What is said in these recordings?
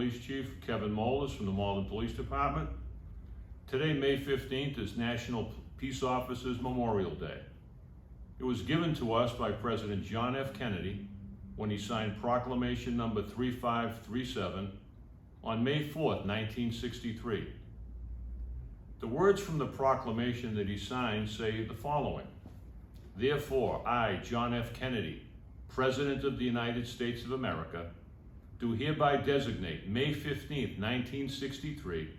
Police Chief Kevin Molis from the Malden Police Department. Today, May 15th, is National Peace Officers Memorial Day. It was given to us by President John F. Kennedy when he signed Proclamation number 3537 on May 4th, 1963. The words from the proclamation that he signed say the following: "Therefore, I, John F. Kennedy, President of the United States of America, do hereby designate May 15th, 1963,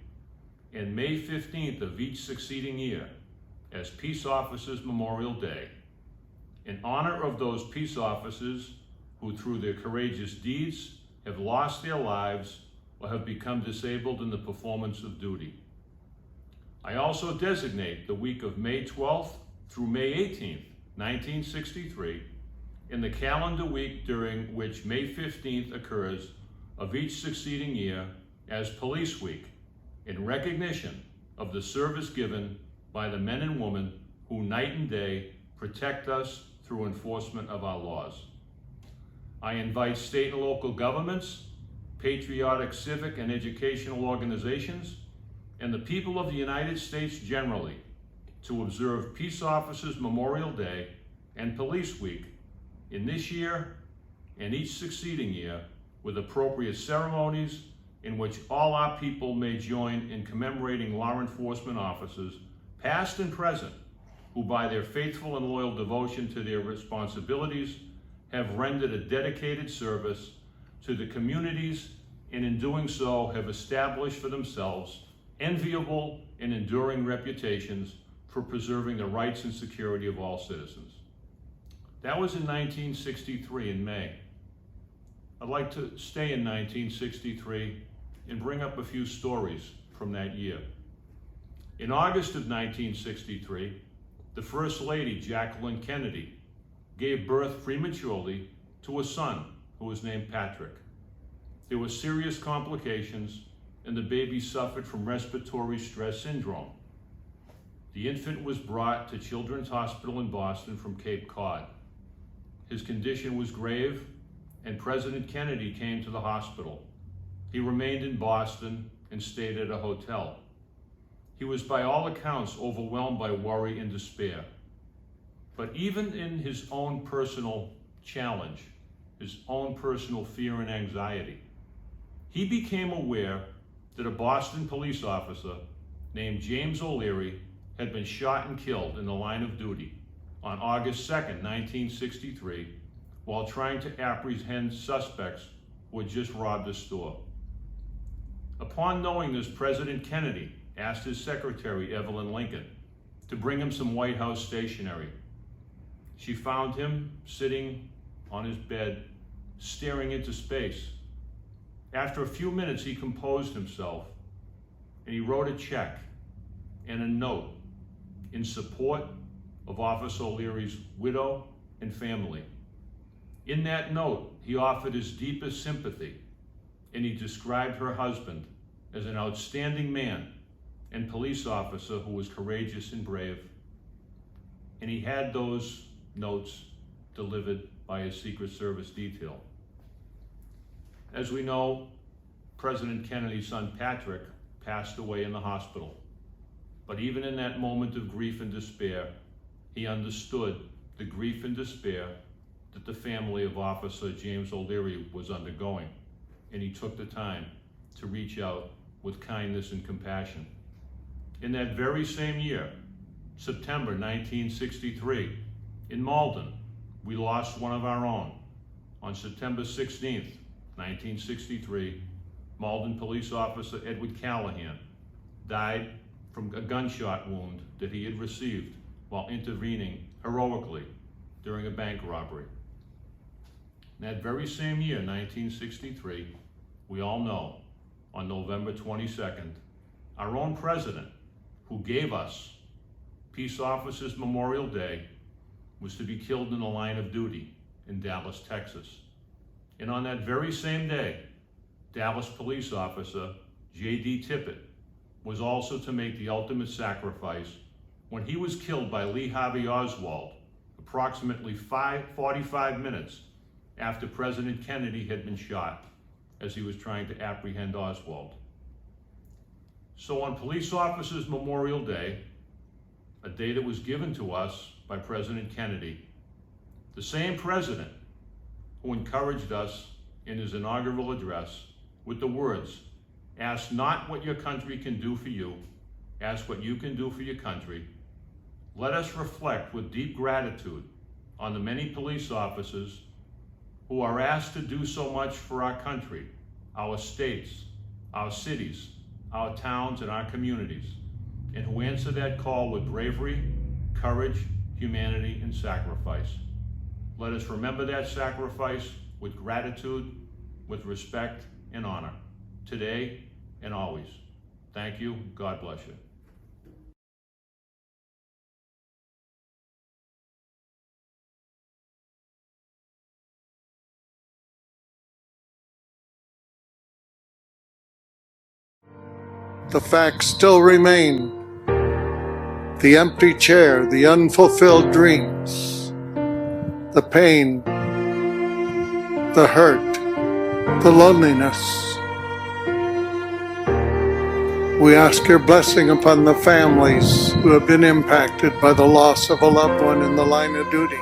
and May 15th of each succeeding year as Peace Officers Memorial Day, in honor of those peace officers who, through their courageous deeds, have lost their lives or have become disabled in the performance of duty. I also designate the week of May 12th through May 18th, 1963, in the calendar week during which May 15th occurs of each succeeding year as Police Week, in recognition of the service given by the men and women who night and day protect us through enforcement of our laws. I invite state and local governments, patriotic civic and educational organizations, and the people of the United States generally to observe Peace Officers Memorial Day and Police Week in this year and each succeeding year with appropriate ceremonies in which all our people may join in commemorating law enforcement officers, past and present, who by their faithful and loyal devotion to their responsibilities have rendered a dedicated service to the communities, and in doing so have established for themselves enviable and enduring reputations for preserving the rights and security of all citizens." That was in 1963 in May. I'd like to stay in 1963 and bring up a few stories from that year. In August of 1963, the First Lady, Jacqueline Kennedy, gave birth prematurely to a son who was named Patrick. There were serious complications, and the baby suffered from respiratory stress syndrome. The infant was brought to Children's Hospital in Boston from Cape Cod. His condition was grave, and President Kennedy came to the hospital. He remained in Boston and stayed at a hotel. He was by all accounts overwhelmed by worry and despair. But even in his own personal challenge, his own personal fear and anxiety, he became aware that a Boston police officer named James O'Leary had been shot and killed in the line of duty on August 2nd, 1963, while trying to apprehend suspects who had just robbed a store. Upon knowing this, President Kennedy asked his secretary, Evelyn Lincoln, to bring him some White House stationery. She found him sitting on his bed, staring into space. After a few minutes, he composed himself, and he wrote a check and a note in support of Officer O'Leary's widow and family. In that note, he offered his deepest sympathy, and he described her husband as an outstanding man and police officer who was courageous and brave. And he had those notes delivered by his Secret Service detail. As we know, President Kennedy's son Patrick passed away in the hospital. But even in that moment of grief and despair, he understood the grief and despair that the family of Officer James O'Leary was undergoing, and he took the time to reach out with kindness and compassion. In that very same year, September 1963, in Malden, we lost one of our own. On September 16th, 1963, Malden police officer Edward Callahan died from a gunshot wound that he had received while intervening heroically during a bank robbery. In that very same year, 1963, we all know, on November 22nd, our own president, who gave us Peace Officers Memorial Day, was to be killed in the line of duty in Dallas, Texas. And on that very same day, Dallas police officer J.D. Tippit was also to make the ultimate sacrifice when he was killed by Lee Harvey Oswald approximately 45 minutes after President Kennedy had been shot as he was trying to apprehend Oswald. So on Police Officers Memorial Day, a day that was given to us by President Kennedy, the same president who encouraged us in his inaugural address with the words, "Ask not what your country can do for you, ask what you can do for your country." Let us reflect with deep gratitude on the many police officers who are asked to do so much for our country, our states, our cities, our towns, and our communities, and who answer that call with bravery, courage, humanity, and sacrifice. Let us remember that sacrifice with gratitude, with respect and honor, today and always. Thank you. God bless you. The facts still remain. The empty chair, the unfulfilled dreams, the pain, the hurt, the loneliness. We ask your blessing upon the families who have been impacted by the loss of a loved one in the line of duty.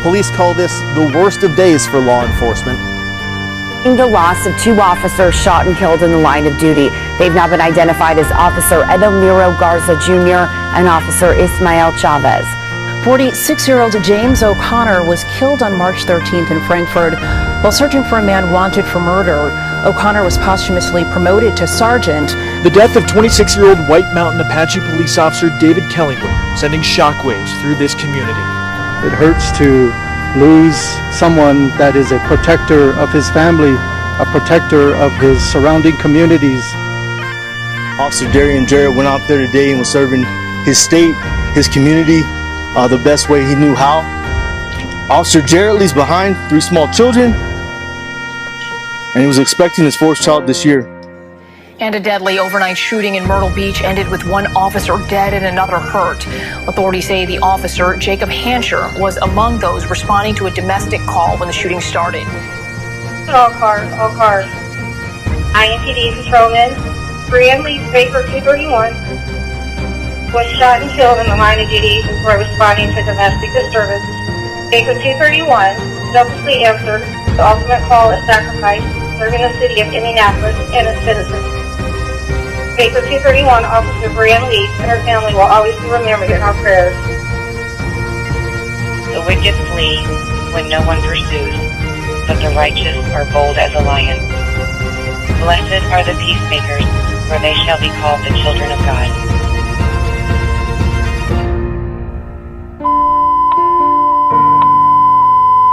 Police call this the worst of days for law enforcement. The loss of 2 officers shot and killed in the line of duty. They've now been identified as Officer Edomiro Garza Jr. and Officer Ismael Chavez. 46-year-old James O'Connor was killed on March 13th in Frankfurt while searching for a man wanted for murder. O'Connor was posthumously promoted to sergeant. The death of 26-year-old White Mountain Apache police officer David Kellingwood, sending shockwaves through this community. It hurts to lose someone that is a protector of his family, a protector of his surrounding communities. Officer Darian Jarrett went out there today and was serving his state, his community, the best way he knew how. Officer Jarrett leaves behind 3 small children, and he was expecting his 4th child this year. And a deadly overnight shooting in Myrtle Beach ended with 1 officer dead and another hurt. Authorities say the officer, Jacob Hansher, was among those responding to a domestic call when the shooting started. All cars. INTD patrolman, Brian Lee Baker 231, was shot and killed in the line of duty before responding to domestic disturbance. Baker 231 selflessly answered the ultimate call of sacrifice, serving the city of Indianapolis and its citizens. Baker 231 Officer Brian Lee and her family will always be remembered in our prayers. The wicked flee when no one pursues, but the righteous are bold as a lion. Blessed are the peacemakers, for they shall be called the children of God.